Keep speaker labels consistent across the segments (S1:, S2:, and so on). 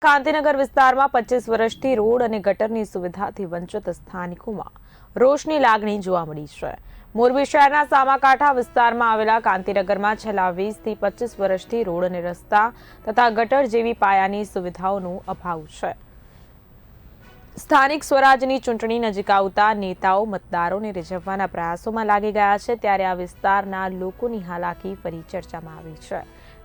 S1: ગાંધીનગર વિસ્તારમાં 25 વર્ષથી રોડ અને ગટરની સુવિધાથી વંચિત સ્થાનિકોમાં રોષની લાગણી જોવા મળી છે। મોરબી શહેરના સામાકાંઠા વિસ્તારમાં આવેલા ગાંધીનગરમાં છેલ્લા 20 થી 25 વર્ષથી રોડ અને રસ્તા તથા ગટર જેવી પાયાની સુવિધાઓનો અભાવ છે। સ્થાનિક સ્વરાજની ચૂંટણી નજીક આવતા નેતાઓ મતદારોને રીઝવવાના પ્રયાસોમાં લાગી ગયા છે, ત્યારે આ વિસ્તારના લોકોની હાલાકી ફરી ચર્ચામાં આવી છે।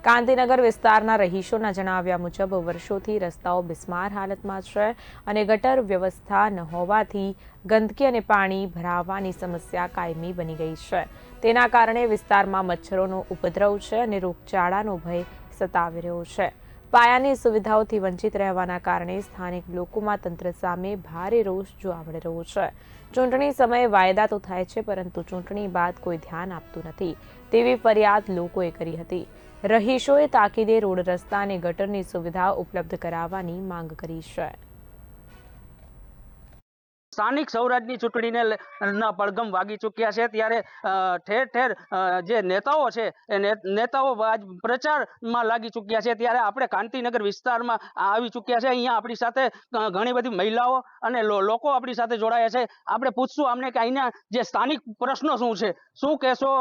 S1: ગાંધીનગર વિસ્તારના રહીશોના જણાવ્યા મુજબ વર્ષોથી રસ્તાઓ બિસ્માર હાલતમાં છે અને ગટર વ્યવસ્થા ન હોવાથી ગંદકી અને પાણી ભરાવાની સમસ્યા કાયમી બની ગઈ છે। તેના કારણે વિસ્તારમાં મચ્છરોનો ઉપદ્રવ છે અને રોગચાળાનો ભય સતાવી રહ્યો છે। પાયાની સુવિધાઓથી વંચિત રહેવાના કારણે સ્થાનિક લોકોમાં તંત્ર સામે ભારે રોષ જોવા મળી રહ્યો છે। ચૂંટણી સમયે વાયદા તો થાય છે, પરંતુ ચૂંટણી બાદ કોઈ ધ્યાન આપતું નથી તેવી ફરિયાદ લોકોએ કરી હતી। રહીશોએ તાકીદે રોડ, રસ્તા અને ગટરની સુવિધા ઉપલબ્ધ કરાવવાની માંગ કરી છે।
S2: સ્થાનિક સ્વરાજની ચૂંટણીને ના પડઘમ વાગી ચૂક્યા છે, ત્યારે ઠેર ઠેર જે નેતાઓ છે એ નેતાઓ આજ પ્રચારમાં લાગી ચૂક્યા છે। ત્યારે આપણે ગાંધીનગર વિસ્તારમાં આવી ચૂક્યા છે। અહીંયા આપણી સાથે ઘણી બધી મહિલાઓ અને લોકો આપણી સાથે જોડાયા છે। આપણે પૂછશું અમને કે અહીંના જે સ્થાનિક પ્રશ્નો શું છે, શું કહેશો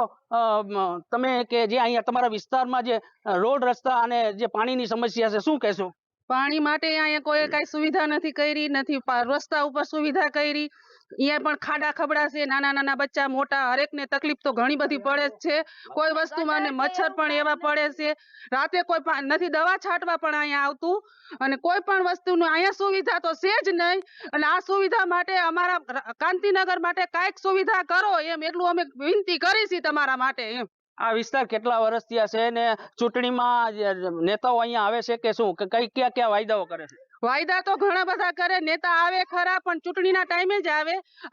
S2: તમે કે જે અહીંયા તમારા વિસ્તારમાં જે રોડ, રસ્તા અને જે પાણીની સમસ્યા છે, શું કહેશો?
S3: પાણી માટે અહીંયા કોઈ કઈ સુવિધા નથી કરી, નથી રસ્તા ઉપર સુવિધા કરી। અહીંયા પણ ખાડા ખબડા છે, નાના નાના બચ્ચા મોટા હરેકને તકલીફ તો ઘણી બધી પડે જ છે। કોઈ વસ્તુમાં મચ્છર પણ એવા પડે છે, રાતે કોઈ નથી દવા છાંટવા પણ અહીંયા આવતું, અને કોઈ પણ વસ્તુનું અહીંયા સુવિધા તો છે જ નહીં। અને આ સુવિધા માટે અમારા ગાંધીનગર માટે કાંઈક સુવિધા કરો એમ એટલું અમે વિનંતી કરી છે તમારા માટે એમ।
S2: આ વિસ્તાર કેટલા વર્ષથી છે ને ચૂંટણીમાં નેતાઓ અહીંયા આવે છે કે શું, કઈ ક્યાં વાયદાઓ કરે છે?
S3: વાયદા તો ઘણા બધા કરે, નેતા આવે ખરા પણ ચૂંટણીના ટાઈમે જ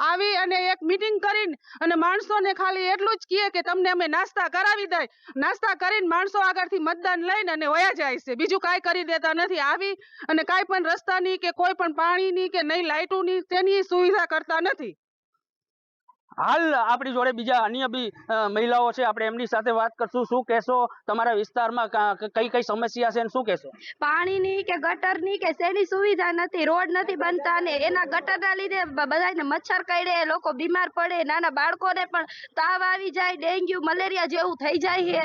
S3: આવી અને એક મીટિંગ કરીને અને માણસોને ખાલી એટલું જ કહે કે તમને અમે નાસ્તા કરાવી દઈ, નાસ્તા કરીને માણસો આગળથી મતદાન લઈને અને વયા જાય છે, બીજું કાંઈ કરી દેતા નથી। આવી અને કાંઈ પણ રસ્તાની કે કોઈ પણ પાણીની કે નહીં લાઇટોની તેની સુવિધા કરતા નથી।
S2: હાલ આપણી જોડે બીજા અન્ય બી મહિલાઓ છે, આપણે એમની સાથે વાત કરશું। શું કહેશો તમારા વિસ્તારમાં કઈ કઈ સમસ્યા છે, શું કહેશો?
S4: પાણીની કે ગટરની કે શેની સુવિધા નથી, રોડ નથી બનતા ને એના ગટરના લીધે બધાને મચ્છર કરડે, લોકો બીમાર પડે, નાના બાળકોને પણ તાવ આવી જાય, ડેન્ગ્યુ મલેરિયા જેવું થઈ જાય છે।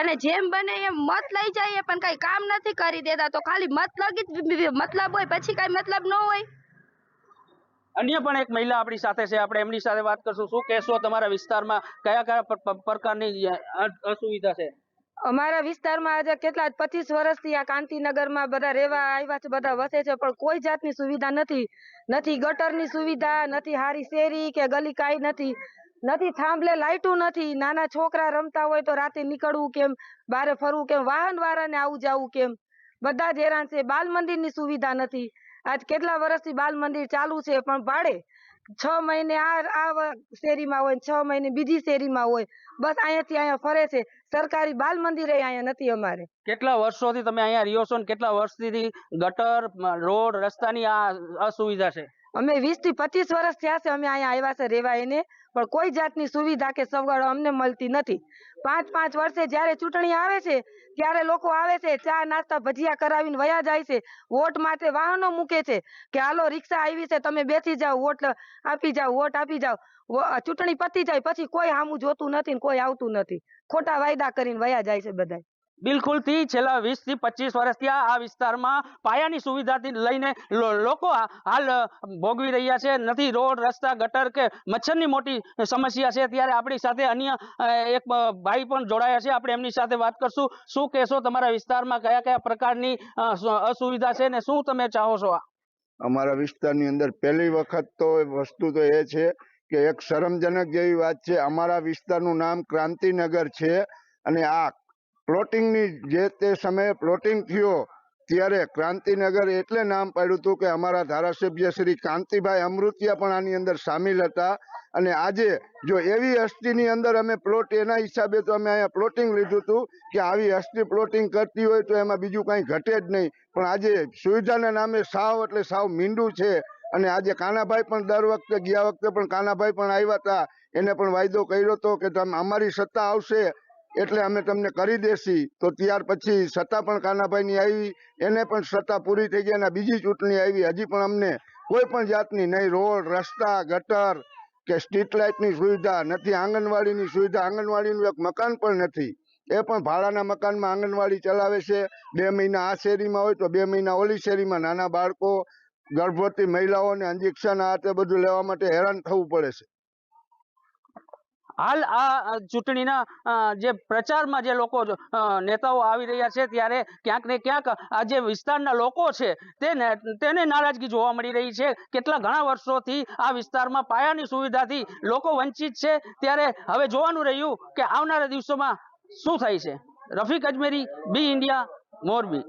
S4: અને જેમ બને એમ મત લઈ જાય પણ કઈ કામ નથી કરી દેતા, તો ખાલી મતલબ હોય પછી કઈ મતલબ ન હોય।
S2: અન્ય પણ એક મહિલા આપણી સાથે છે, આપણે એમની સાથે વાત કરશું। શું કહેશો તમારા વિસ્તારમાં કયા કયા પ્રકારની અસુવિધા છે?
S5: અમારા વિસ્તારમાં આજે કેટલા 25 વર્ષથી આ ગાંધીનગરમાં બધા રહેવા આવ્યા છે, બધા વસે છે, પણ કોઈ જાતની સુવિધા નથી। નથી ગટરની સુવિધા, નથી હારી શેરી કે ગલી, કાંઈ નથી થાંભલે લાઇટું નથી। નાના છોકરા રમતા હોય તો રાતે નીકળવું કેમ, બારે ફરવું કેમ, વાહન વાળાને આવું જવું કેમ, બધા જ હેરાન છે। બાલ મંદિરની સુવિધા નથી। આજ કેટલા વર્ષથી બાલ મંદિર ચાલુ છે, પણ ભાડે 6 મહિને આ શેરીમાં હોય, 6 મહિને બીજી શેરીમાં હોય, બસ અહીંયાથી અહીંયા ફરે છે। સરકારી બાલ મંદિર અહીંયા નથી અમારે।
S2: કેટલા વર્ષોથી તમે અહીંયા રહ્યો છો ને કેટલા વર્ષથી ગટર, રોડ, રસ્તાની આ અસુવિધા છે?
S5: અમે 20 થી 25 વર્ષ થયા છે અમે અહીંયા આવ્યા છે રહેવા એને, પણ કોઈ જાતની સુવિધા કે સગવડ અમને મળતી નથી। 5-5 વર્ષે જ્યારે ચૂંટણી આવે છે ત્યારે લોકો આવે છે, ચા નાસ્તા ભજીયા કરાવીને વયા જાય છે। વોટ માટે વાહનો મૂકે છે કે હાલો રિક્ષા આવી છે, તમે બેસી જાઓ, વોટ આપી જાઓ, વોટ આપી જાઓ। ચૂંટણી પતી જાય પછી કોઈ સામું જોતું નથી ને કોઈ આવતું નથી, ખોટા વાયદા કરીને વયા જાય છે બધા।
S2: બિલકુલ થી છેલ્લા 20 થી 25 વર્ષથી આ વિસ્તારમાં પાયાની સુવિધાથી લઈને લોકો હાલ ભોગવી રહ્યા છે। નથી રોડ, રસ્તા, ગટર કે મચ્છરની મોટી સમસ્યા છે। ત્યારે આપણી સાથે અન્ય એક ભાઈ પણ જોડાયા છે, આપણે એમની સાથે વાત કરશું। શું કહેશો તમારા વિસ્તારમાં કયા કયા પ્રકારની અસુવિધા છે ને શું તમે ચાહો છો?
S6: અમારા વિસ્તારની અંદર પહેલી વખત તો વસ્તુ તો એ છે કે એક શરમજનક જેવી વાત છે, અમારા વિસ્તારનું નામ ક્રાંતિનગર છે અને આ પ્લોટિંગની જે તે સમયે પ્લોટિંગ થયો ત્યારે ક્રાંતિનગર એટલે નામ પાડ્યું હતું કે અમારા ધારાસભ્ય શ્રી કાંતિભાઈ અમૃતિયા પણ આની અંદર સામેલ હતા। અને આજે જો એવી હસ્તીની અંદર અમે પ્લોટ એના હિસાબે તો અમે અહીંયા પ્લોટિંગ લીધું હતું કે આવી હસ્તી પ્લોટિંગ કરતી હોય તો એમાં બીજું કાંઈ ઘટે જ નહીં, પણ આજે સુવિધાના નામે સાવ એટલે સાવ મીંડું છે। અને આજે કાનાભાઈ પણ દર વખતે ગયા વખતે પણ કાનાભાઈ પણ આવ્યા હતા, એને પણ વાયદો કર્યો હતો કે તમે અમારી સત્તા આવશે એટલે અમે તમને કરી દેશી. તો ત્યાર પછી સત્તા પણ કાનાભાઈની આવી, એને પણ સત્તા પૂરી થઈ ગઈ અને બીજી ચૂંટણી આવી, હજી પણ અમને કોઈ પણ જાતની નહીં રોડ, રસ્તા, ગટર કે સ્ટ્રીટ લાઇટની સુવિધા નથી, આંગણવાડીની સુવિધા, આંગણવાડીનું એક મકાન પણ નથી. એ પણ ભાડાના મકાનમાં આંગણવાડી ચલાવે છે. 2 મહિના આ શેરીમાં હોય તો 2 મહિના ઓલી શેરીમાં. નાના બાળકો, ગર્ભવતી મહિલાઓને ઇન્જેક્શન આ તે બધું લેવા માટે હેરાન થવું પડે છે.
S2: હાલ આ ચૂંટણીના જે પ્રચારમાં જે લોકો નેતાઓ આવી રહ્યા છે ત્યારે ક્યાંક ને ક્યાંક આ જે વિસ્તારના લોકો છે તેને નારાજગી જોવા મળી રહી છે. કેટલા ઘણા વર્ષોથી આ વિસ્તારમાં પાયાની સુવિધાથી લોકો વંચિત છે. ત્યારે હવે જોવાનું રહ્યું કે આવનારા દિવસોમાં શું થાય છે. રફીક અજમેરી, બી ઇન્ડિયા, મોરબી.